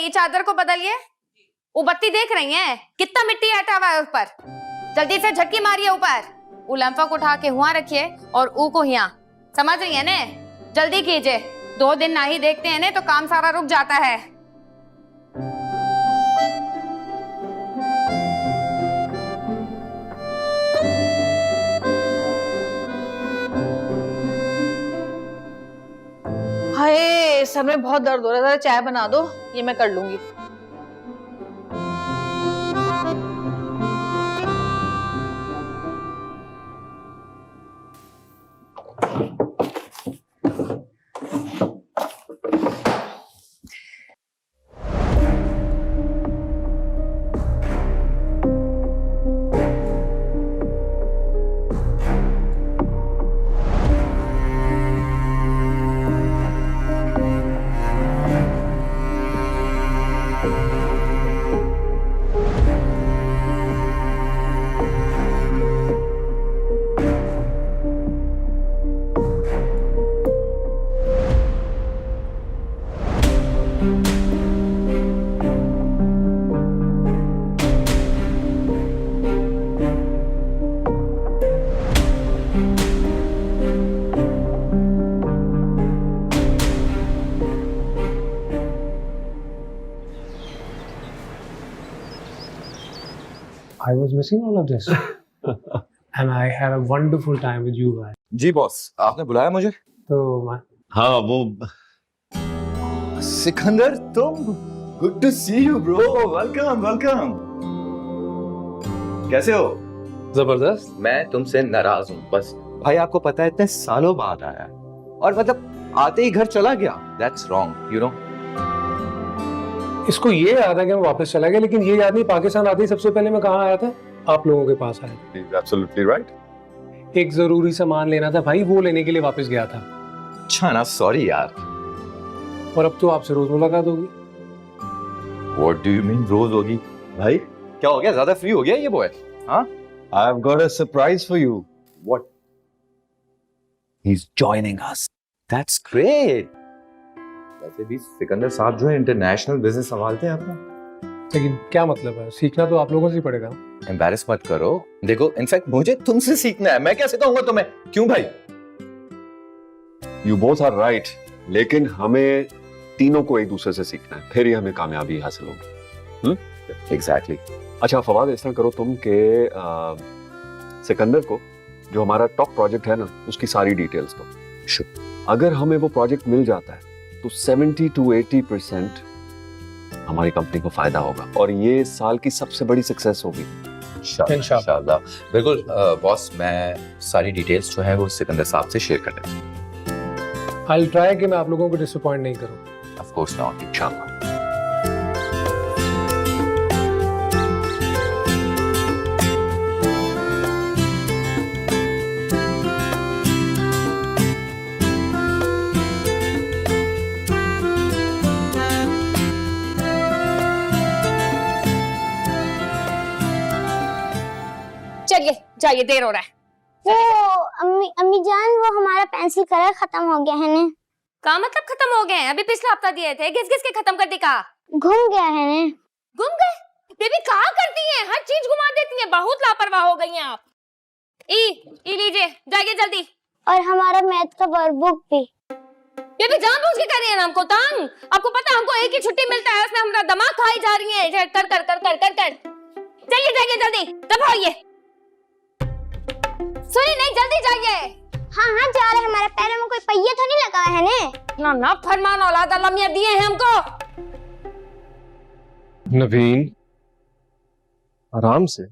ये चादर को बदलिए। वो बत्ती देख रही हैं कितना मिट्टी हटा हुआ है ऊपर, जल्दी से झटकी मारिए ऊपर। वो लंफक उठा के हुआ रखिए और ऊ को यहाँ, समझ रही है ने? जल्दी कीजिए, 2 दिन ना ही देखते हैं ने तो काम सारा रुक जाता है। हाय, सर में बहुत दर्द हो रहा है, चाय बना दो, ये मैं कर लूंगी। I was missing all of this. And I had a wonderful time with you guys. जी बॉस, आपने बुलाया मुझे? तो मैं हाँ वो सिकंदर, तुम good to see you bro, welcome welcome. कैसे हो? जबरदस्त। मैं तुमसे नाराज हूँ बस। भाई आपको पता है इतने सालों बाद आया है और मतलब आते ही घर चला गया। That's wrong, you know? इसको ये याद है कि मैं वापस चला गया, लेकिन ये याद नहीं पाकिस्तान आते ही सबसे पहले मैं कहाँ आया था? आप लोगों के पास आया। Absolutely right. एक जरूरी सामान लेना था भाई, वो लेने के लिए वापस गया था। अच्छा ना, सॉरी यार। और अब तो आपसे रोज मुलाकात होगी। What do you mean रोज होगी? भाई क्या हो गया, ज्यादा फ्री हो गया ये बॉय? हाँ? I've got a surprise for you. What? He's joining us. That's great. वैसे भी सिकंदर साहब जो है इंटरनेशनल बिजनेस संभालते हैं अपना। लेकिन क्या मतलब है, सीखना तो आप लोगों से ही पड़ेगा। एम्बैरेस मत करो, देखो इनफैक्ट मुझे तुमसे सीखना है, मैं क्या सिखाऊंगा तुम्हें? क्यों भाई? You both are right, लेकिन हमें तीनों को एक दूसरे से सीखना है, फिर ही हमें कामयाबी हासिल होगी। Exactly. अच्छा फवाद, इस तरह करो तुम के सिकंदर को जो हमारा टॉप प्रोजेक्ट है ना, उसकी सारी डिटेल्स दो। अगर हमें वो प्रोजेक्ट मिल जाता है तो 70 to 80% हमारी कंपनी को फायदा होगा और ये साल की सबसे बड़ी सक्सेस होगी। इंशाल्लाह। बिल्कुल बॉस, मैं सारी डिटेल्स जो है वो सिकंदर साहब से शेयर कर देता हूँ। I'll try कि मैं आप लोगों को डिसअपॉइंट नहीं करूँ। Of course not, इंशाल्लाह। चलिए जाइए, देर हो रहा है। वो अम्मी जान, वो हमारा पेंसिल कलर खत्म हो गया है ने। का मतलब खत्म हो गए हैं? अभी पिछला हफ्ता दिए थे, घिस घिस के खत्म कर दी। का घूम गया है ने। गुम गए? बेबी कहाँ करती हैं, हर चीज घुमा देती हैं, बहुत लापरवाह हो गई हैं आप। ई लीजिए, जाइए जल्दी। और हमारा मैथ का वर्कबुक भी। बेबी जानबूझ के कर रही है हमको तंग। आपको पता है हमको एक ही छुट्टी मिलता है, उसमें हमारा दिमाग खाई जा रही है। कर कर कर कर कर कर चलिए जाइए जल्दी, दबाइए। सुनिए नहीं, जल्दी जाइए। हाँ हाँ जा रहे, हमारे पैरों में कोई पहिया तो नहीं लगा है ने। ना ना फरमान औलाद अल्लाह मियां दिए हैं हमको। नवीन आराम से,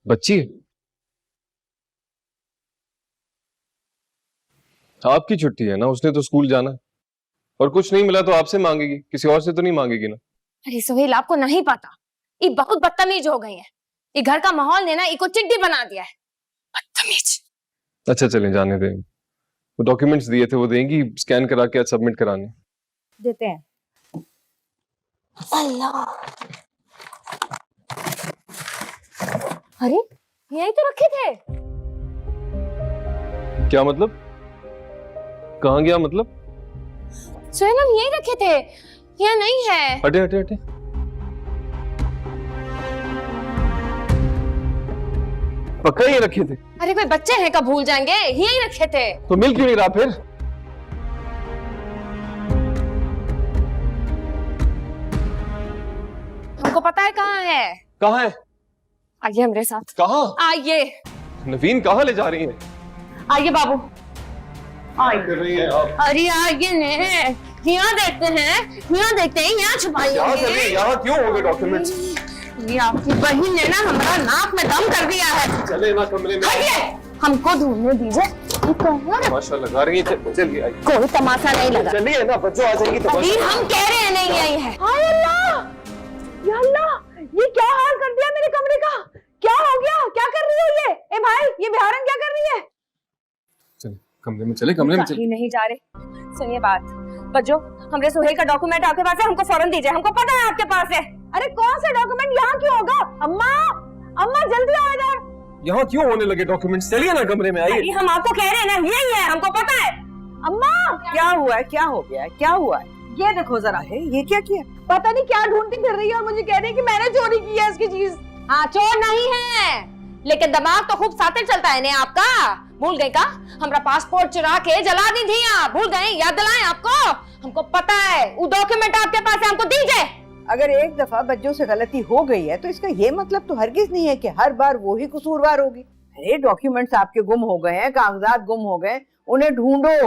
बच्ची आपकी छुट्टी है ना, उसने तो स्कूल जाना और कुछ नहीं मिला तो आपसे मांगेगी, किसी और से तो नहीं मांगेगी ना। अरे सोहेल, आपको नहीं पता, ये बहुत बदतमीज हो गई है। ये घर का माहौल ने ना इको चिड्डी बना दिया है, बदतमीज। अच्छा चलें, जाने दें। वो डॉक्यूमेंट्स दिए थे वो देंगी, स्कैन करा के सबमिट कराने देते हैं। अल्लाह, अरे यही तो रखे थे। क्या मतलब? कहाँ गया मतलब? सोहेल हम यही रखे थे, यहाँ नहीं है। हटे हटे हटे, पक्का ये रखे थे? अरे कोई बच्चे हैं कब भूल जाएंगे, यही रखे थे। तो मिल क्यों नहीं रहा फिर? हमको पता है कहाँ है। कहाँ है? आइए हमारे साथ, कहाँ? आइए। नवीन कहाँ ले जा रही है? आइए बाबू, कर रही है आप? अरे आइए ने, यहाँ देखते हैं, यहाँ देखते हैं, यहाँ छुपाइए। यहाँ कर रही है? यहाँ क्यों होंगे डॉक्यूमेंट्स? ये आपकी बहन ने ना हमारा नाक में दम कर दिया है। चले ना कमरे में। आइए, हमको ढूंढने दीजिए। तमाशा लगा रही है, चलिए आइए। कोई तमाशा नहीं लगा। चलिए ना, बच्चों आ जाएंगी। अभी हम कह रहे हैं नहीं आई है। हाय अल्लाह, या अल्लाह, ये क्या हाल कर दिया मेरे कमरे का? क्या हो गया? क्या कर रही हो ये? ए भाई, ये बिहारन क्या कर रही है? चले कमरे में, चले कमरे में चले। नहीं जा रहे। सुनिए बात, बच्चों, हमरे सुहेल का डॉक्यूमेंट आपके पास है, हमको फौरन दीजिए, हमको पता है आपके पास है। अरे कौन सा डॉक्यूमेंट यहाँ क्यों होगा? अम्मा, अम्मा जल्दी आओ इधर। यहाँ क्यों होने लगे डॉक्यूमेंट्स? चलिए ना कमरे में, आइए। हम आपको कह रहे हैं ना, यही है, हमको पता है। अम्मा, क्या हुआ है? क्या हो गया है? क्या हुआ है? ये देखो जरा है, ये क्या किया? पता नहीं क्या ढूंढती फिर रही है और मुझे कह रही है कि मैंने चोरी की है इसकी चीज। हाँ, चोर नहीं है, लेकिन दिमाग तो खूब सातिर चलता है ने आपका। भूल गए का? हमारा पासपोर्ट चुरा के जला दी थी आप, भूल गए? याद दिलाएं आपको? हमको पता है, वो डॉक्यूमेंट आपके पास है, हमको दीजिए। अगर एक दफा बच्चों से गलती हो गई है तो इसका ये मतलब तो हरगिज नहीं है कि हर बार वो ही कसूरवार होगी। अरे डॉक्यूमेंट्स आपके गुम हो गए हैं, कागजात गुम हो गए, उन्हें ढूंढो।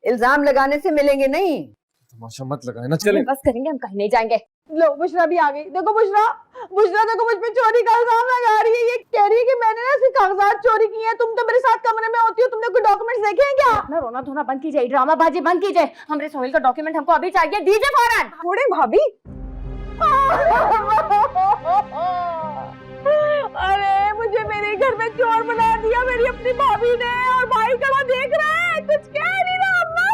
इल्जाम लगाने से मिलेंगे नहीं। तमाशा मत लगाए ना, चले। बस करेंगे, हम कहीं नहीं जाएंगे। लो बुशरा भी आ गई। देखो बुशरा, बुशरा देखो मुझ पे चोरी का इल्जाम लगा रही है। ये कह रही है कि मैंने ना इसके कागजात चोरी किए हैं। तुम तो मेरे साथ कमरे में होती हो, तुमने कोई डॉक्यूमेंट्स देखे हैं क्या? अपना रोना धोना बंद कीजिए, ड्रामाबाजी बंद कीजिए। हमारे सोहेल का डॉक्यूमेंट हमको अभी चाहिए, दीजिए फौरन। थोड़े भाभी, अरे मुझे मेरे घर में चोर बना दिया मेरी अपनी भाभी ने, और भाई कहाँ देख रहा है, कुछ कह नहीं रहा। अम्मा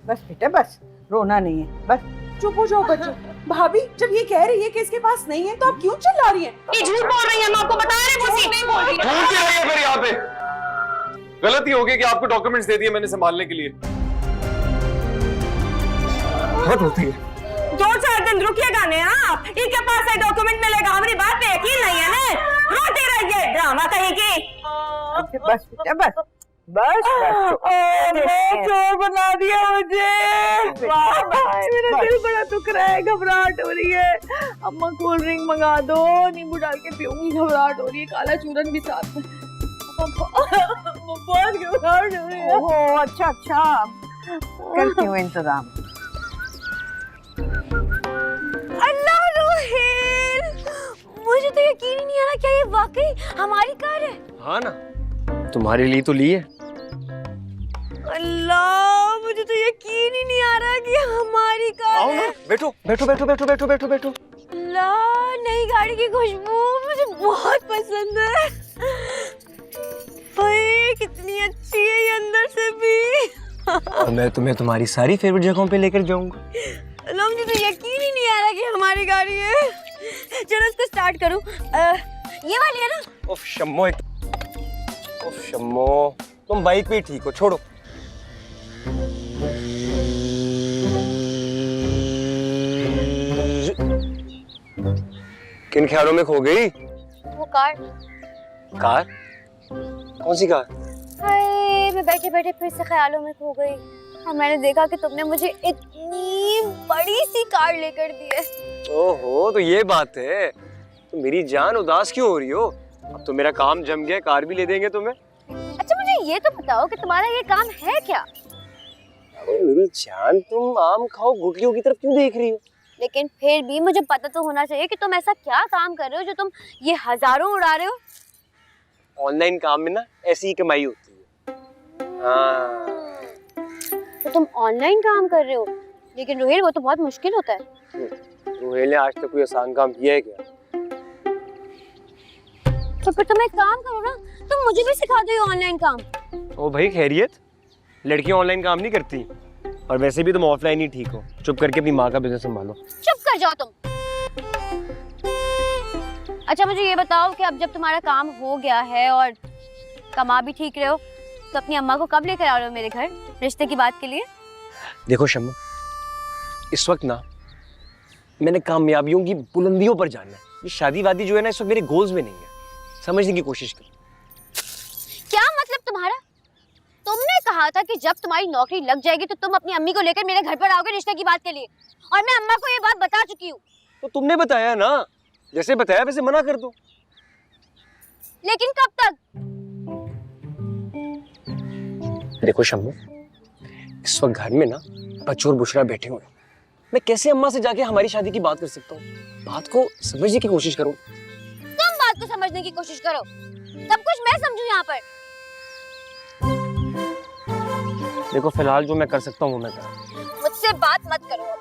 बस बेटा बस, रोना नहीं है, बस चुप हो जाओ बच्चों। भाभी जब ये कह रही है कि इसके पास नहीं है तो आप क्यों चिल्ला रही हैं? ये झूठ बोल रही है, हम आपको बता रहे हैं, वो सही नहीं बोल रही है। ढूंढ के रहिए फिर यहाँ पे। गलती हो गई कि आपको डॉक्यूमेंट्स दे दिए मैंने संभालने के लिए। बहुत होती है। 2-4 दिन रुकिएगा ने आप, इनके पास है डॉक्यूमेंट मिलेगा, हमारी बात पे यकीन नहीं है ना, रोते रहिए, ड्रामा कहीं की। बस बेटा बस बस चोर बना दिया मुझे। मेरा दिल बड़ा दुख रहा है, घबराहट हो रही है। अम्मा कोल्ड ड्रिंक मंगा दो, नींबू डाल के पीऊंगी, घबराहट हो रही है, काला चूरन भी साथ में। बहुत घबराहट हो रही है। ओहो अच्छा अच्छा, करती हूँ इंतजाम। अल्लाह रोहेल, मुझे तो यकीन ही नहीं आ रहा, क्या ये वाकई हमारी कार है? हाँ ना, तुम्हारे लिए तो ली है। अल्लाह, मुझे तो यकीन ही नहीं आ रहा कि हमारी कार आओ है। ना, बैठो बैठो बैठो बैठो बैठो बैठो बैठो। अल्लाह, नई गाड़ी की खुशबू मुझे बहुत पसंद है। भाई कितनी अच्छी है ये अंदर से भी। और मैं तुम्हें तुम्हारी सारी फेवरेट जगहों पे लेकर जाऊंगा। अल्लाह, मुझे तो यकीन ही नहीं आ रहा कि हमारी गाड़ी है। चलो इसको स्टार्ट करूं। ये वाली है ना? उफ शम्मो, उफ शम्मो, तुम बाइक पे ही ठीक हो, छोड़ो। किन ख्यालों में खो गई? वो कार। कार? कौन सी कार? हाय, मैं बैठे बैठे फिर से ख्यालों में खो गई और मैंने देखा कि तुमने मुझे इतनी बड़ी सी कार लेकर दी है। ओहो, तो ये बात है। तो मेरी जान उदास क्यों हो रही हो? अब तो मेरा काम जम गया, कार भी ले देंगे तुम्हें। अच्छा मुझे ये तो बताओ कि तुम्हारा ये काम है क्या? अरे मेरी जान, तुम आम खाओ गुटलियों की तरफ क्यों देख रही हो? लेकिन फिर भी मुझे पता तो होना चाहिए कि तुम ऐसा क्या काम कर रहे हो जो तुम ये हजारों उड़ा रहे हो। ऑनलाइन काम में ना ऐसी ही कमाई होती है। हाँ। तो तुम ऑनलाइन काम कर रहे हो, लेकिन रोहिल वो तो बहुत मुश्किल होता है। रोहेल ने आज तक कोई आसान काम किया है क्या? तो फिर तुम एक काम करो ना, तुम मुझे भी सिखा दो ये ऑनलाइन काम। ओ भाई खैरियत, लड़कियां ऑनलाइन काम नहीं करती, और वैसे भी तुम ऑफलाइन ही ठीक हो। चुप करके अपनी माँ का बिजनेस संभालो। चुप कर जाओ तुम। अच्छा मुझे ये बताओ कि अब जब तुम्हारा काम हो गया है और कमा भी ठीक रहे हो, तो अपनी अम्मा को कब लेकर आ रहे हो मेरे घर रिश्ते की बात के लिए? देखो शम्मो, इस वक्त ना मैंने कामयाबियों की बुलंदियों पर जाना है। ये शादी वादी जो है ना, इस वक्त मेरे गोल्स में नहीं है। समझने की कोशिश करो। तुम्हारा? तुमने कहा था कि जब तुम्हारी नौकरी लग जाएगी तो तुम अपनी अम्मी को लेकर मेरे घर पर आओगे रिश्ते की बात के लिए, और मैं अम्मा को ये बात बता चुकी हूँ। तो तुमने बताया ना, जैसे बताया वैसे मना कर दो। लेकिन कब तक? देखो शम्मू, इस वक्त घर में ना बच्चू और बुशरा बैठे हुए हैं। मैं कैसे अम्मा से जाके हमारी शादी की बात कर सकता हूँ? बात को समझने की कोशिश करो। तुम बात को समझने की कोशिश करो, सब कुछ मैं समझूं यहाँ पर। देखो फिलहाल जो मैं कर सकता हूँ वो मैं कर रहा हूँ। मुझसे बात मत करो।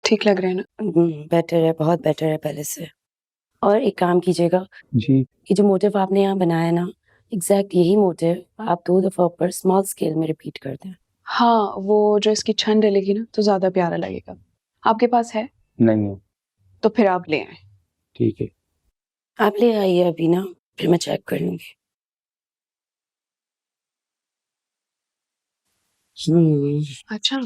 ठीक लग रहा है ना? बेटर है, बहुत बेटर है पहले से। और एक काम कीजिएगा, जी ये जो मोटिव आपने यहाँ बनाया ना, एग्जैक्ट यही मोटिव आप 2 दफा ऊपर स्मॉल स्केल में रिपीट कर दें। हाँ, वो जो इसकी छन डलेगी ना तो ज्यादा प्यारा लगेगा। आपके पास है? नहीं, तो फिर आप ले आए। ठीक है। आप ले आइए अभी ना, फिर मैं चेक कर लूंगी। अच्छा,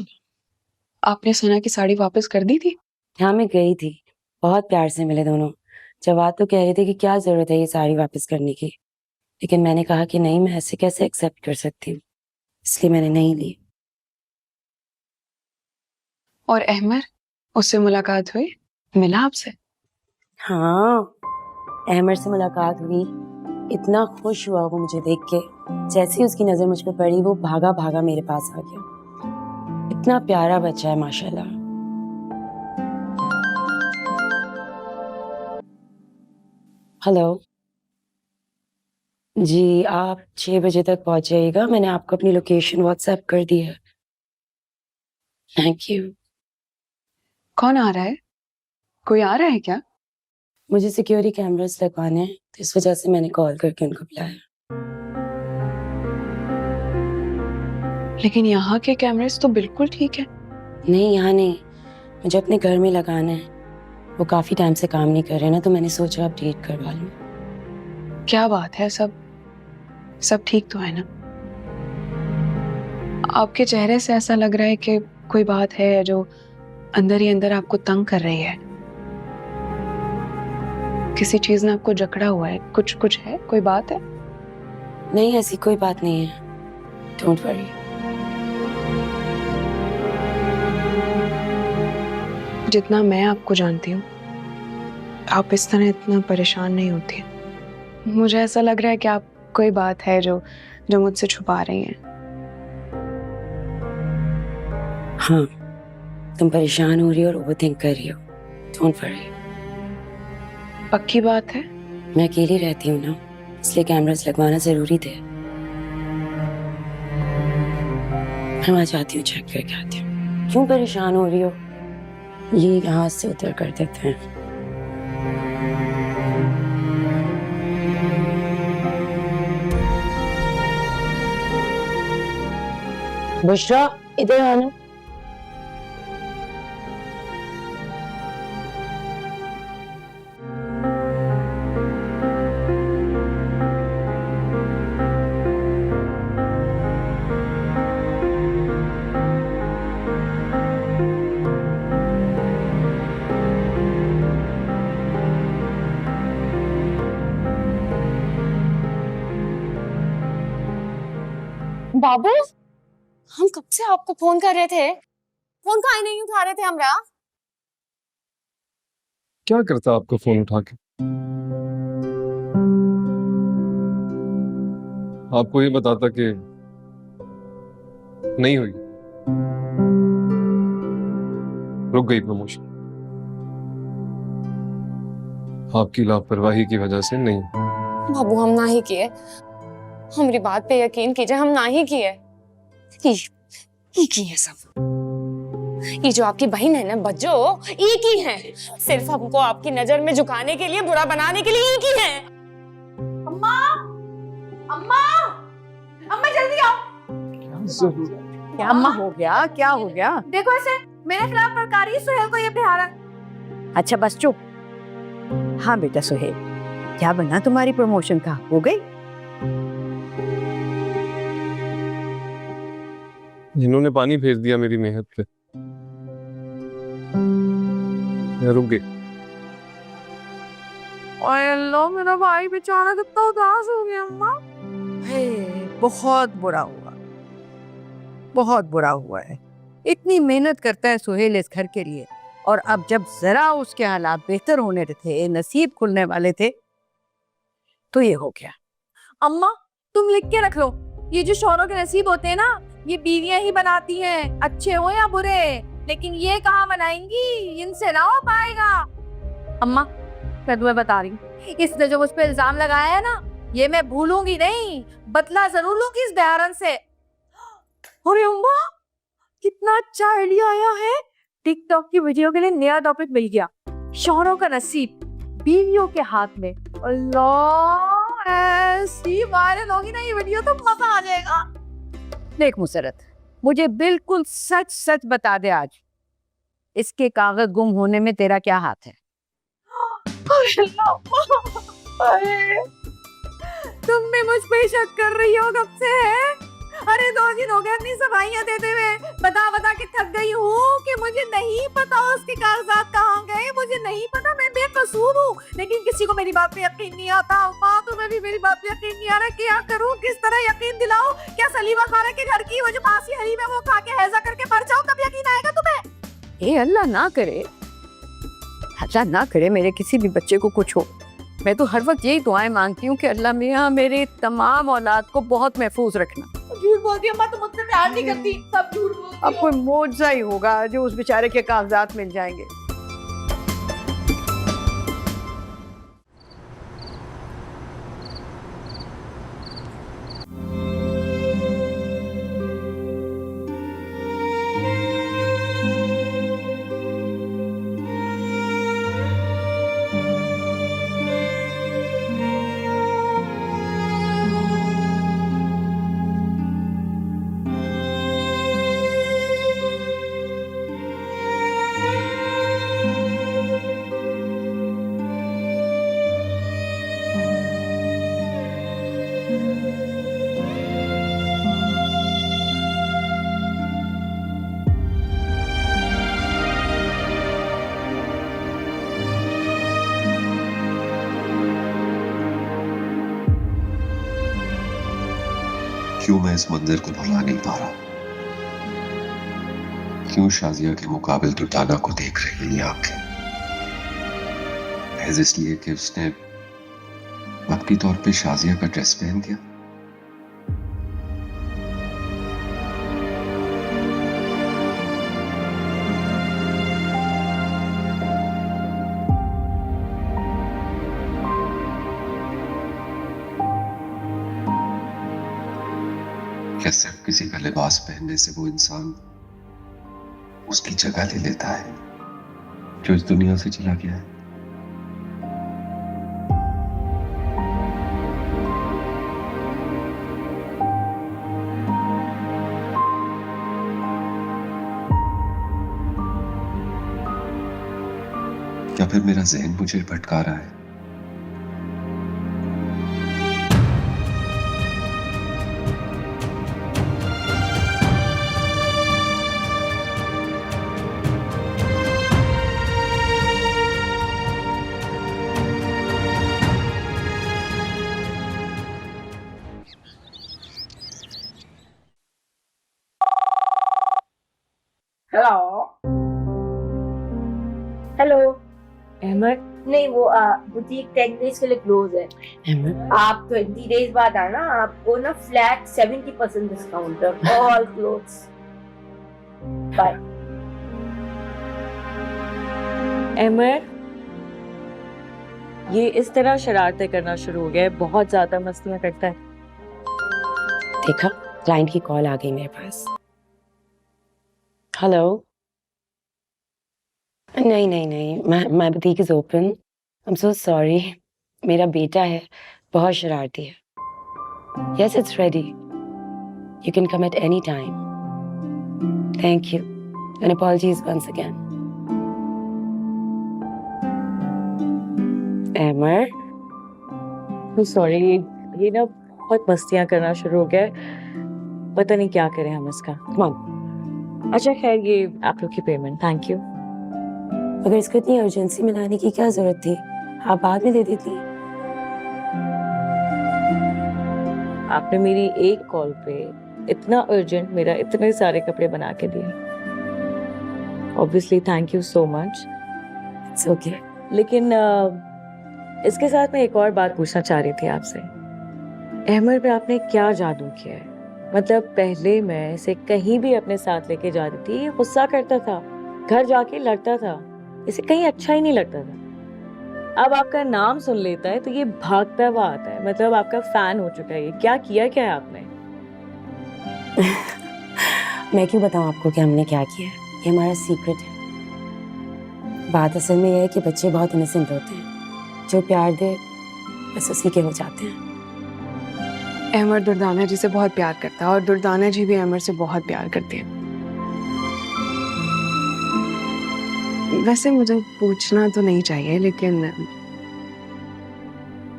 आपने सना की साड़ी वापस कर दी थी? हाँ, मैं गई थी, बहुत प्यार से मिले दोनों। जवाब तो कह रहे थे कि क्या जरूरत है ये साड़ी वापस करने की, लेकिन मैंने कहा कि नहीं, मैं ऐसे कैसे एक्सेप्ट कर सकती हूँ, इसलिए मैंने नहीं ली। और अहमर, उससे मुलाकात हुई? मिला आपसे? हाँ, अहमद से मुलाकात हुई। इतना खुश हुआ वो मुझे देख के, जैसे ही उसकी नजर मुझ पे पड़ी वो भागा भागा मेरे पास आ गया। इतना प्यारा बच्चा है माशाल्लाह। हेलो जी, आप 6 बजे तक पहुंच जाइएगा, मैंने आपको अपनी लोकेशन व्हाट्सएप कर दी है। Thank you. कौन आ रहा है? कोई आ रहा है क्या? मुझे सिक्योरिटी कैमरास लगवाने हैं, तो इस वजह से मैंने कॉल करके उनको बुलाया। लेकिन यहाँ के कैमरेस तो बिल्कुल ठीक है। नहीं, यहाँ नहीं, मुझे अपने घर में लगाना है। वो काफी टाइम से काम नहीं कर रहे ना, तो मैंने सोचा अपडेट करवा लूं। क्या बात है, सब ठीक तो है ना? आपके चेहरे से ऐसा लग रहा है कि कोई बात है जो अंदर ही अंदर आपको तंग कर रही है। किसी चीज ने आपको जकड़ा हुआ है, कुछ है, कोई बात है? नहीं, ऐसी कोई बात नहीं है, डोंट वरी। जितना मैं आपको जानती हूँ, आप इस तरह इतना परेशान नहीं होती। मुझे ऐसा लग रहा है कि आप कोई बात है जो मुझसे छुपा रही हैं। हाँ, तुम परेशान हो रही हो और ओवरथिंक कर रही हो, डोंट वरी। पक्की बात है? मैं अकेली रहती हूँ ना, इसलिए कैमरास लगवाना जरूरी थे। मैं वहाँ जाती हूँ, चेक करके आती हूँ। क्यों परेशान हो रही हो? ये यहाँ से उतर कर देते हैं। बुशरा, इधर आना। बाबू, हम कब से आपको फोन कर रहे थे, फोन काहे नहीं उठा रहे थे हमरा? क्या करता आपको फोन उठा के? आपको ये बताता कि नहीं हुई, रुक गई प्रमोशन, आपकी लापरवाही की वजह से नहीं। बाबू, हम ना ही किए, हमारी बात पे यकीन कीजिए, हम ना ही किए। ये की है सब, ये जो आपकी बहन है ना बज्जो, ये की है, सिर्फ हमको आपकी नजर में झुकाने के लिए, बुरा बनाने के लिए ये की है। अम्मा, अम्मा, अम्मा जल्दी आओ। क्या अम्मा हो गया? क्या हो गया? देखो ऐसे मेरे खिलाफ प्रकारी सुहेल को ये बिहारा। अच्छा बस चुप। हाँ बेटा सुहेल, क्या बना तुम्हारी प्रमोशन का, हो गई? जिन्होंने पानी फेर दिया मेरी मेहनत पे, मैं रुक गई। अल्लाह, मेरा भाई बेचारा कितना उदास हो गया अम्मा। हे, बहुत बुरा हुआ, बहुत बुरा हुआ है। इतनी मेहनत करता है सुहेल इस घर के लिए, और अब जब जरा उसके हालात बेहतर होने थे, नसीब खुलने वाले थे, तो ये हो गया। अम्मा, तुम लिख के रख लो, ये जो शौहरों के नसीब होते हैं ना, ये बीवियां ही बनाती हैं, अच्छे हो या बुरे, लेकिन ये कहाँ बनाएंगी, इनसे ना हो पाएगा। अम्मा, मैं तुम्हें बता रही हूँ, इसने जो मुझ पे इल्जाम लगाया है ना, ये मैं भूलूंगी नहीं, बदला जरूर लूंगी इस बेहारन से। अरे अम्मा, कितना अच्छा आइडिया आया है, टिकटॉक की वीडियो के लिए नया टॉपिक मिल गया, शौहरों का नसीब बीवियों के हाथ में। अल्लाह, ऐसी वायरल होगी ना ये वीडियो तो मजा आ जाएगा। देख मुसरत, मुझे बिल्कुल सच सच बता दे आज, इसके कागज गुम होने में तेरा क्या हाथ है? तुम भी मुझ पे शक कर रही हो कब से है? अरे 2 दिन हो गए अपनी सफाइयां देते हुए, बता बता के थक गई हूँ कि मुझे नहीं पता उसके कागजात कहाँ गए, मुझे नहीं पता, मैं बेकसूर हूँ, लेकिन किसी को मेरी बात पे यकीन नहीं आता। माँ, तुम्हें भी मेरी बात पे यकीन नहीं आ रहा, क्या करूँ, किस तरह यकीन दिलाऊं? क्या सलीमा खाना के घर की वो जो बासी हलीम है वो खा के हैजा करके मर जाओ, तब यकीन आएगा तुम्हें? ए अल्लाह ना करे, अल्लाह ना करे मेरे किसी भी बच्चे को कुछ हो। मैं तो हर वक्त यही दुआएं मांगती हूँ कि अल्लाह मियाँ मेरे तमाम औलाद को बहुत महफूज रखना। झूठ बोलती है अम्मा, तुम मुझसे प्यार नहीं करती, सब झूठ बोलती अब कोई मौजज़ा ही होगा जो उस बेचारे के कागजात मिल जाएंगे। क्यों मैं इस मंजर को भुला नहीं पा रहा? क्यों शाजिया के मुकाबिल दुर्दाना को देख रही हैं आंखें? महज इसलिए कि उसने वक्ती तौर पे शाजिया का ड्रेस पहन दिया। क्या सिर्फ किसी का लिबास पहनने से वो इंसान उसकी जगह ले लेता है जो इस दुनिया से चला गया है? क्या फिर मेरा ज़हन मुझे भटका रहा है? हेलो अहमद, नहीं वो बुटीक 10 डेज के लिए क्लोज है। अहमद, आप 20 डेज बाद आना, आपको ना फ्लैट 70% डिस्काउंट है, ऑल क्लोथ्स। बाय। अहमद, ये इस तरह शरारतें करना शुरू हो गया है, बहुत ज्यादा मस्तियां करता है। देखा, क्लाइंट की कॉल आ गई मेरे पास। हेलो, नहीं नहीं नहीं, my boutique is open. I am so sorry, मेरा बेटा है, बहुत शरारती है। Yes, it's ready, you can come at any time. Thank you and apologies once again. Amar, sorry, ये ना बहुत मस्तियां करना शुरू हो गया है, पता नहीं क्या करें हम इसका। Come on. अच्छा खैर, ये आप लोग की पेमेंट, थैंक यू। अगर इसको इतनी अर्जेंसी में लाने की क्या जरूरत थी, आप बाद में दे देती। आपने मेरी एक कॉल पे इतना अर्जेंट मेरा इतने सारे कपड़े बना के दिए, obviously thank you so much. It's okay. लेकिन इसके साथ मैं एक और बात पूछना चाह रही थी आपसे। अहमर पे आपने क्या जादू किया है? मतलब पहले मैं इसे कहीं भी अपने साथ लेके जाती थी, ये गुस्सा करता था, घर जाके लड़ता था, इसे कहीं अच्छा ही नहीं लगता था। अब आपका नाम सुन लेता है तो ये भागता हुआ आता है, मतलब आपका फैन हो चुका है। ये क्या किया क्या है आपने? मैं क्यों बताऊं आपको कि हमने क्या किया है? ये हमारा सीक्रेट है। बात असल में यह है कि बच्चे बहुत इनोसेंट होते हैं, जो प्यार दे बस उसी के हो जाते हैं। अहमर दुर्दाना जी से बहुत प्यार करता है और दुर्दाना जी भी अहमर से बहुत प्यार करते हैं। वैसे मुझे पूछना तो नहीं चाहिए, लेकिन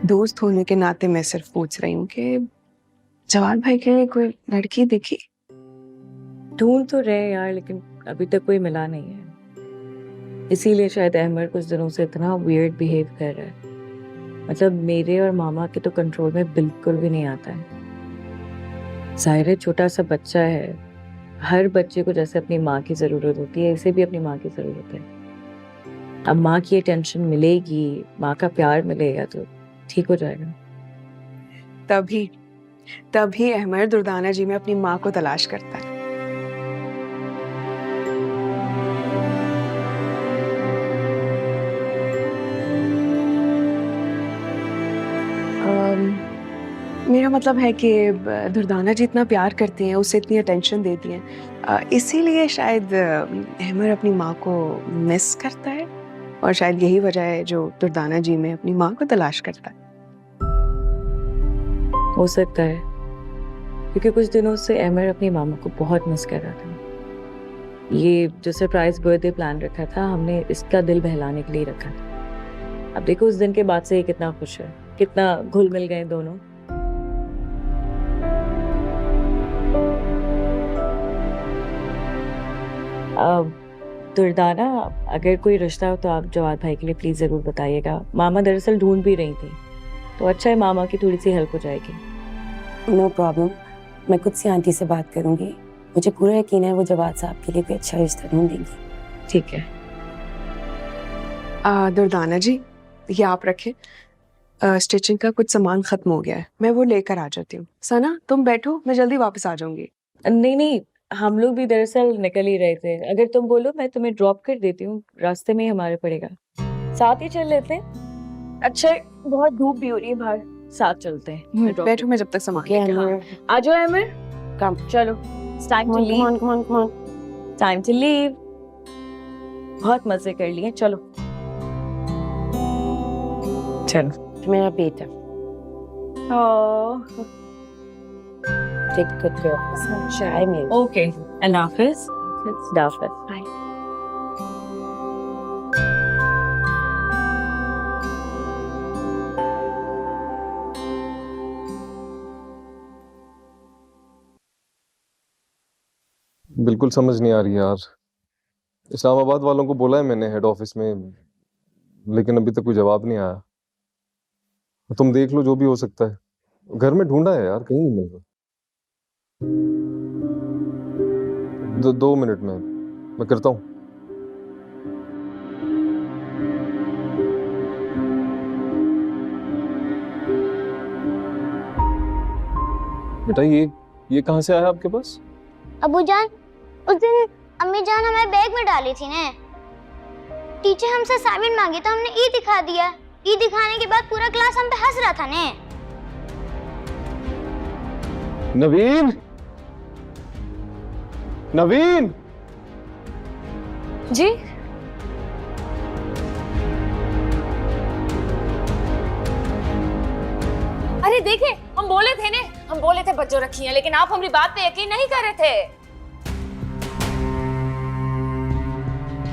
दोस्त होने के नाते मैं सिर्फ पूछ रही हूँ कि जवाद भाई के लिए कोई लड़की दिखी? ढूंढ तो रहे यार, लेकिन अभी तक कोई मिला नहीं है। इसीलिए शायद अहमर कुछ दिनों से इतना वियर्ड बिहेव कर रहा है। मतलब मेरे और मामा के तो कंट्रोल में बिल्कुल भी नहीं आता है। जाहिर है छोटा सा बच्चा है, हर बच्चे को जैसे अपनी माँ की जरूरत होती है, इसे भी अपनी माँ की जरूरत है। अब माँ की अटेंशन मिलेगी, माँ का प्यार मिलेगा तो ठीक हो जाएगा। तभी अहमर दुर्दाना जी में अपनी माँ को तलाश करता है। मेरा मतलब है कि दुर्दाना जी इतना प्यार करती हैं, उसे इतनी अटेंशन देती हैं, इसीलिए शायद अहमर अपनी माँ को मिस करता है और शायद यही वजह है जो दुर्दाना जी में अपनी माँ को तलाश करता है। हो सकता है, क्योंकि कुछ दिनों से अहमर अपनी मामा को बहुत मिस कर रहा था। ये जो सरप्राइज बर्थडे प्लान रखा था, हमने इसका दिल बहलाने के लिए रखा था। अब देखो उस दिन के बाद से ये कितना खुश है, कितना घुल मिल गए दोनों। दुर्दाना, अगर कोई रिश्ता हो तो आप जवाद भाई के लिए प्लीज जरूर बताइएगा। मामा दरअसल ढूंढ भी रही थी, तो अच्छा है मामा की थोड़ी सी हेल्प हो जाएगी। नो प्रॉब्लम, मैं खुद से आंटी से बात करूंगी। मुझे पूरा यकीन है वो जवाद साहब के लिए भी अच्छा रिश्ता ढूंढ देंगी। ठीक है। दुर्दाना जी, ये आप रखें। स्टिचिंग का कुछ सामान खत्म हो गया है, मैं वो लेकर आ जाती हूँ। सना तुम बैठो, मैं जल्दी वापस आ जाऊंगी। नहीं, हम लोग भी दरअसल निकल ही रहे थे। अगर तुम बोलो मैं तुम्हें ड्रॉप कर देती हूँ, रास्ते में ही हमारे पड़ेगा, साथ ही चल लेते हैं। अच्छा, बहुत धूप भी हो रही है बाहर, साथ चलते हैं। बैठो, मैं जब तक सामान आ जाओ अहमर, कम चलो। Time to leave, time to leave. बहुत मजे कर लिए, चलो चलो। मेरा बेटा take good care of himself. चाय में ओके, अल्लाह हाफिज। अल्लाह हाफिज। बाय। बिल्कुल समझ नहीं आ रही यार। इस्लामाबाद वालों को बोला है मैंने हेड ऑफिस में, लेकिन अभी तक कोई जवाब नहीं आया। तुम देख लो जो भी हो सकता है। घर में ढूंढा है यार, कहीं नहीं मिल रहा। 2 मिनट में मैं करता हूँ। बेटा ये कहाँ से आया आपके पास? अबूजान, उस दिन अम्मी जान हमारे बैग में डाली थी ने। टीचर हमसे असाइनमेंट मांगी तो हमने ई दिखा दिया। ई दिखाने के बाद पूरा क्लास हम पे हंस रहा था ने। नवीन, नवीन जी, अरे देखे, हम बोले थे बच्चों रखी हैं, लेकिन आप हमारी बात पे यकीन नहीं कर रहे थे।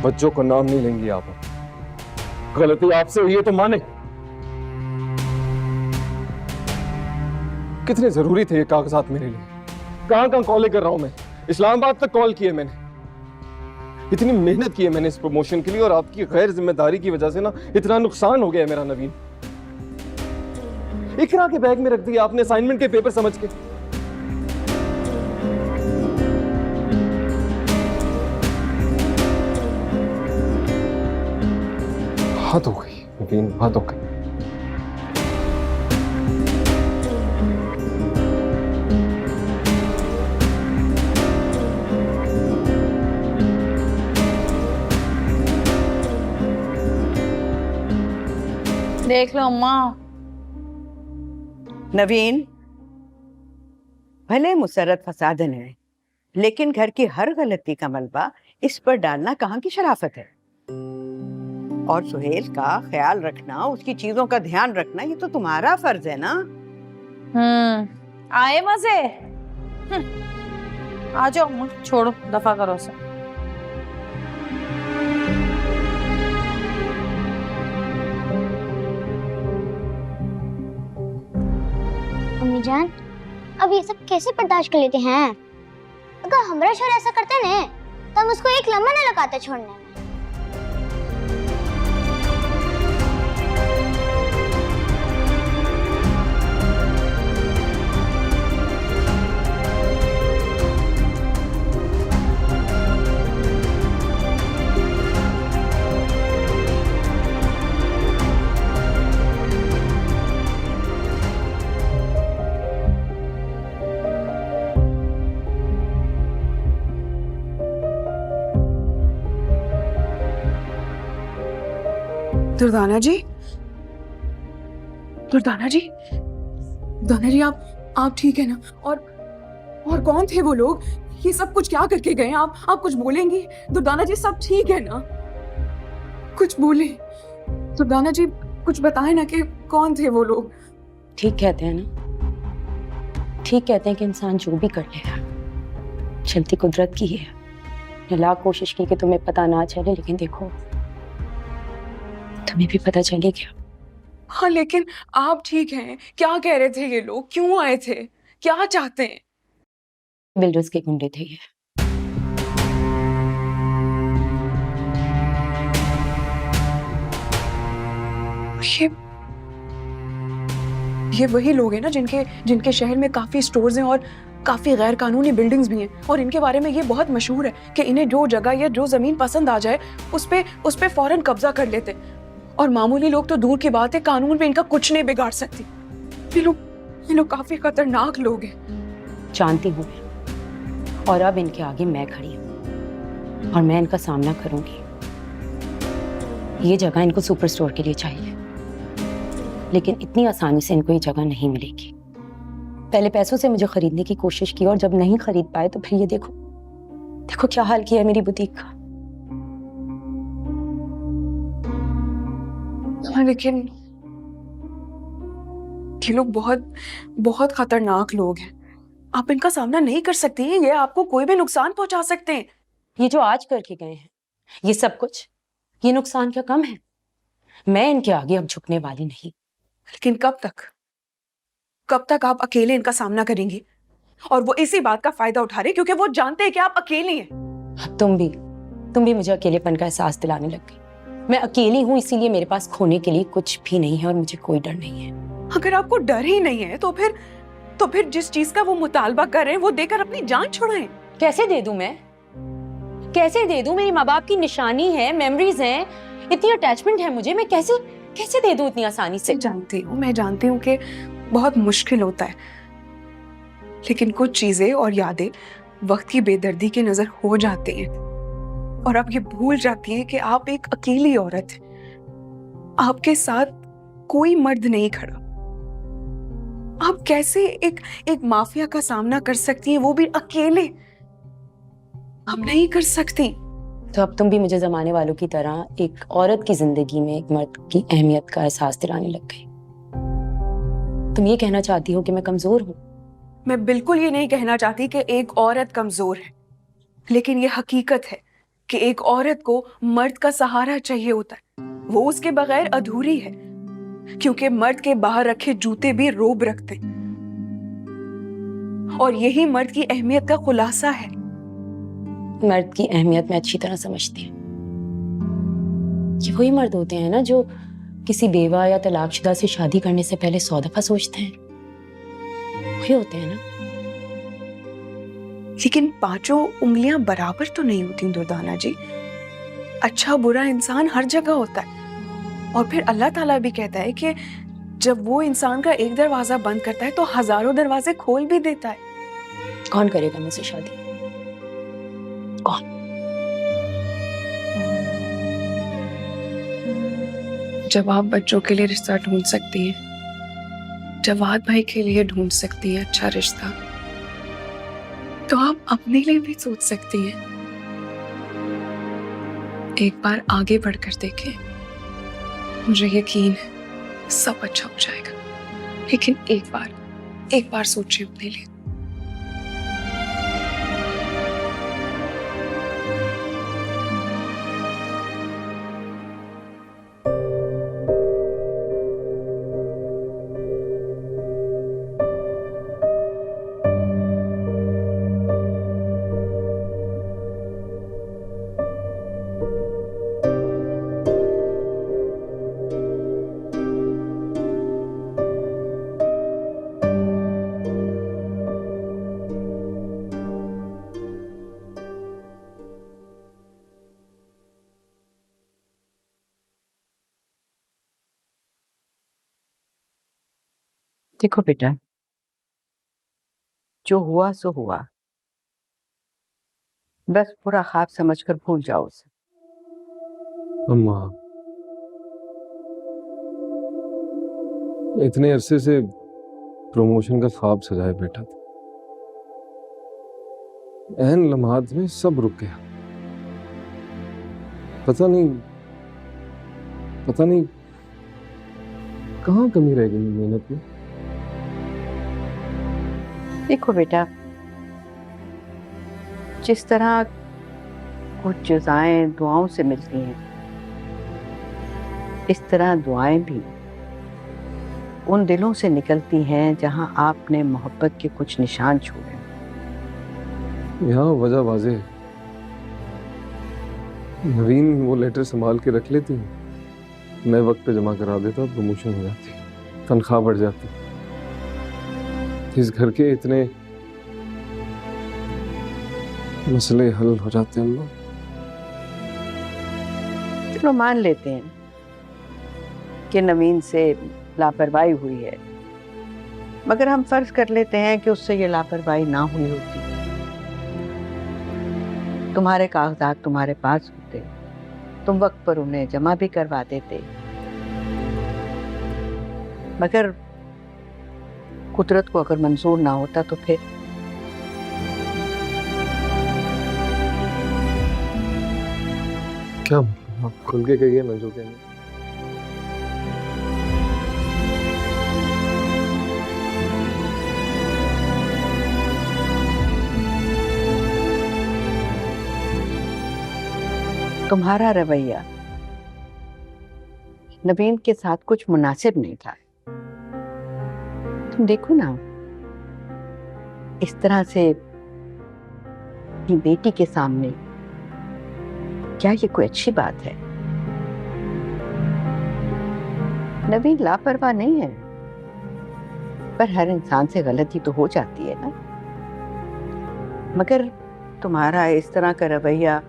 बच्चों का नाम नहीं लेंगी आप। गलती आपसे हुई है तो माने। कितने जरूरी थे ये कागजात मेरे लिए। कहाँ कहाँ कॉलें कर रहा हूँ मैं, इस्लामाबाद तक कॉल किए मैंने। इतनी मेहनत की है मैंने इस प्रमोशन के लिए और आपकी गैर जिम्मेदारी की वजह से ना इतना नुकसान हो गया है मेरा नवीन। इकरा के बैग में रख दिया आपने असाइनमेंट के पेपर समझ के। हद हो गई नवीन, हद हो गई। देख लो अम्मा। नवीन, भले मुसर्रत फसादन है, लेकिन घर की हर गलती का मलबा इस पर डालना कहाँ की शराफत है। और सुहेल का ख्याल रखना, उसकी चीजों का ध्यान रखना, ये तो तुम्हारा फर्ज है ना। आए मजे। आ जाओ अम्मा, छोड़ो, दफा करो उसे। अम्मी जान, अब ये सब कैसे बर्दाश्त कर लेते हैं? अगर हमारा शोहर ऐसा करते ना तो हम उसको एक लम्हा न लगाते छोड़ने में। दुर्दाना जी, दुर्दाना जी, दुर्दाना जी, आप ठीक है ना? और कौन थे वो लोग? ये सब कुछ क्या करके गए? आप कुछ बोलेंगी? दुर्दाना जी, सब ठीक है ना? कुछ बोले दुर्दाना जी, कुछ बताएं ना कि कौन थे वो लोग? ठीक कहते हैं ना, ठीक कहते हैं कि इंसान जो भी कर लेगा चलती कुदरत की है। मैंने लाख कोशिश की कि तुम्हें पता ना चले, लेकिन देखो तुम्हें भी पता चले क्या। हाँ, लेकिन आप ठीक हैं? क्या कह रहे थे ये लोग? क्यों आए थे? क्या चाहते हैं? बिल्डर्स के गुंडे थे ये वही लोग हैं ना जिनके शहर में काफी स्टोर्स हैं और काफी गैर कानूनी बिल्डिंग्स भी हैं, और इनके बारे में ये बहुत मशहूर है कि इन्हें जो जगह या जो जमीन पसंद आ जाए उस पे फौरन कब्जा कर लेते। और मामूली लोग तो दूर की बात है, कानून पे इनका कुछ नहीं बिगाड़ सकती। ये लोग काफी खतरनाक लोग हैं। जानती हूँ मैं, और अब इनके आगे मैं खड़ी हूँ और मैं इनका सामना करूंगी। ये जगह इनको सुपर स्टोर के लिए चाहिए, लेकिन इतनी आसानी से इनको ये जगह नहीं मिलेगी। पहले पैसों से मुझे खरीदने की कोशिश की और जब नहीं खरीद पाए तो फिर ये देखो क्या हाल किया है मेरी बुटीक का। लेकिन ये लोग बहुत बहुत खतरनाक लोग हैं। आप इनका सामना नहीं कर सकती हैं, ये आपको कोई भी नुकसान पहुंचा सकते हैं। ये जो आज करके गए हैं, ये सब कुछ, ये नुकसान क्या कम है? मैं इनके आगे अब झुकने वाली नहीं। लेकिन कब तक आप अकेले इनका सामना करेंगी? और वो इसी बात का फायदा उठा रहे क्योंकि वो जानते हैं कि आप अकेली हैं। तुम भी मुझे अकेलेपन का एहसास दिलाने लग गई। मैं अकेली हूँ, इसीलिए मेरे पास खोने के लिए कुछ भी नहीं है और मुझे कोई डर नहीं है। अगर आपको डर ही नहीं है तो फिर जिस चीज का वो मुतालबा कर रहे हैं वो देकर अपनी जान छुड़ाएं। कैसे दे दूं मैं? कैसे दे दूं? मेरी माँ बाप की निशानी है, मेमोरीज हैं, इतनी अटैचमेंट है मुझे। मैं कैसे दे दूं इतनी आसानी से? मैं जानती हूँ कि बहुत मुश्किल होता है, लेकिन कुछ चीजें और यादें वक्त की बेदर्दी की नजर हो जाती हैं और आप ये भूल जाती हैं कि आप एक अकेली औरत हैं। आपके साथ कोई मर्द नहीं खड़ा। आप कैसे एक माफिया का सामना कर सकती हैं, वो भी अकेले? आप नहीं कर सकती। तो अब तुम भी मुझे जमाने वालों की तरह एक औरत की जिंदगी में एक मर्द की अहमियत का एहसास दिलाने लग गई। तुम ये कहना चाहती हो कि मैं कमजोर हूँ? मैं बिल्कुल ये नहीं कहना चाहती कि एक औरत कमजोर है, लेकिन ये हकीकत है कि एक औरत को मर्द का सहारा चाहिए होता है। वो उसके बगैर अधूरी है, क्योंकि मर्द के बाहर रखे जूते भी रोब रखते हैं। और यही मर्द की अहमियत का खुलासा है। मर्द की अहमियत मैं अच्छी तरह समझती हूँ। ये वही मर्द होते हैं ना जो किसी बेवा या तलाकशुदा से शादी करने से पहले 100 दफा सोचते हैं। वही होते हैं ना। लेकिन पांचों उंगलियां बराबर तो नहीं होती दुर्दाना जी। अच्छा बुरा इंसान हर जगह होता है। और फिर अल्लाह ताला भी कहता है कि जब वो इंसान का एक दरवाजा बंद करता है तो हजारों दरवाजे खोल भी देता है। कौन करेगा मुझसे शादी? कौन? जब आप बच्चों के लिए रिश्ता ढूंढ सकती हैं, जवाद भाई के लिए ढूंढ सकती हैं अच्छा रिश्ता, तो आप अपने लिए भी सोच सकती हैं। एक बार आगे बढ़कर देखें, मुझे यकीन है सब अच्छा हो जाएगा। लेकिन एक बार सोचिए अपने लिए। देखो बेटा, जो हुआ सो हुआ, बस पूरा ख्वाब समझकर भूल जाओ उसे। अम्मा, इतने अरसे से प्रमोशन का ख्वाब सजाए बैठा था, ऐन लम्हात में सब रुक गया। पता नहीं कहाँ कमी रह गई मेहनत में। देखो बेटा, जिस तरह कुछ जज़ाएं दुआओं से मिलती हैं, इस तरह दुआएं भी उन दिलों से निकलती हैं जहां आपने मोहब्बत के कुछ निशान छोड़े। यहाँ वजह वाज़ेह है। नवीन वो लेटर संभाल के रख लेती है, मैं वक्त पे जमा करा देता, प्रमोशन हो जाती, तनख्वाह बढ़ जाती, इस घर के इतने मसले हल हो जाते हैं। लोग चलो मान लेते हैं कि नवीन से लापरवाही हुई है, मगर हम फर्ज कर लेते हैं कि उससे ये लापरवाही ना हुई होती। तुम्हारे कागजात तुम्हारे पास होते, तुम वक्त पर उन्हें जमा भी करवा देते, मगर कुदरत को अगर मंजूर ना होता तो फिर क्या आप खुल के कहिए ना जो कहेंगे। तुम्हारा रवैया नवीन के साथ कुछ मुनासिब नहीं था। तुम देखो ना, इस तरह से अपनी बेटी के सामने, क्या ये कोई अच्छी बात है? नवीन लापरवाह नहीं है, पर हर इंसान से गलती तो हो जाती है ना। मगर तुम्हारा इस तरह का रवैया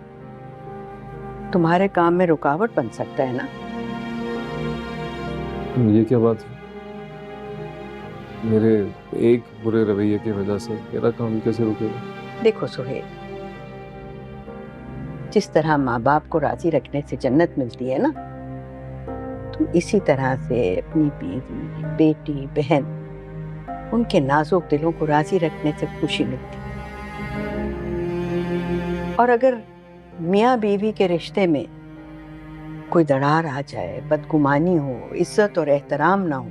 तुम्हारे काम में रुकावट बन सकता है ना। ये क्या बात है? मेरे एक बुरे रवैये की वजह से मेरा काम कैसे रुकेगा? देखो सुहेल, जिस तरह माँ बाप को राजी रखने से जन्नत मिलती है ना, तुम इसी तरह से अपनी बीवी, बेटी, बहन, उनके नाजुक दिलों को राजी रखने से खुशी मिलती। और अगर मियाँ बीवी के रिश्ते में कोई दरार आ जाए, बदगुमानी हो, इज्जत और एहतराम ना हो,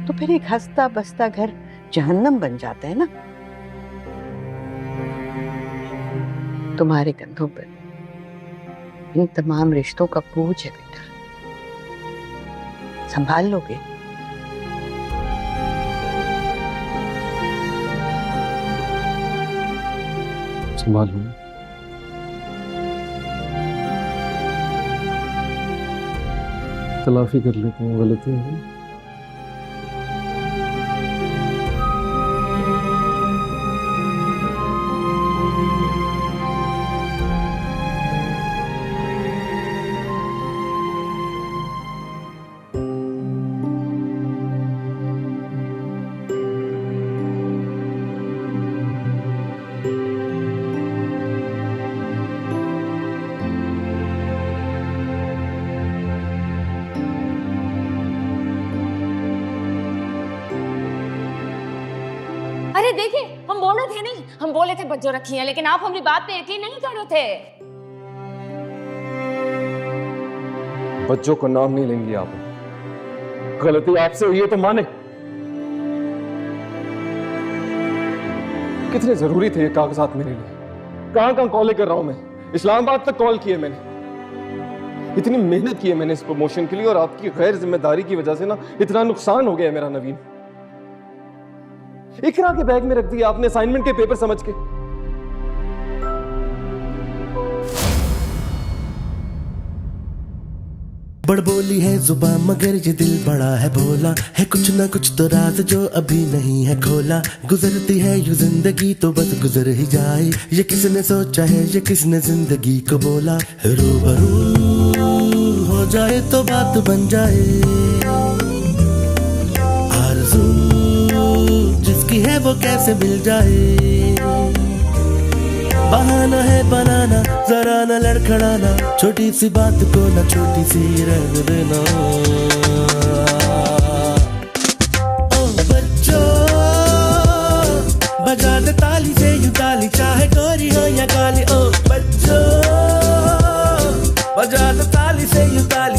तो फिर एक हंसता बसता घर जहन्नम बन जाता है ना। तुम्हारे कंधों पर इन तमाम रिश्तों का बोझ है बेटा, संभाल लोगे? संभाल लूंगा। तलाफी कर लेते हैं गलती है। अरे देखिए, हम बोल रहे थे नहीं, हम बोले थे बच्चों रखी है, लेकिन आप हमारी बात पे यकीन नहीं कर रहे थे। बच्चों का नाम नहीं लेंगी आप। गलती आपसे हुई है तो माने। कितने जरूरी थे ये कागजात मेरे लिए। कहां कहां कॉल कर रहा हूं मैं, इस्लामाबाद तक कॉल किए मैंने। इतनी मेहनत की है मैंने इस प्रमोशन के लिए, और आपकी गैर जिम्मेदारी की वजह से ना इतना नुकसान हो गया मेरा। नवीन, इकरा के बैग में रख दिया आपने असाइनमेंट के पेपर समझ के। बड़बोली है जुबां मगर ये दिल बड़ा है भोला है, कुछ ना कुछ तो राज जो अभी नहीं है खोला। गुजरती है यूं जिंदगी तो बस गुजर ही जाए, ये किसने सोचा है, ये किसने जिंदगी को बोला। रूबरू हो जाए तो बात बन जाए, आरज़ू जिसकी है वो कैसे मिल जाए। बहाना है बनाना, जरा न लड़खड़ाना, छोटी सी बात को न छोटी सी रह देना। ओ बच्चों बजा दे ताली से यूं ताली, चाहे गोरी हो या काली। ओ बच्चों बजा दे ताली से यूं ताली,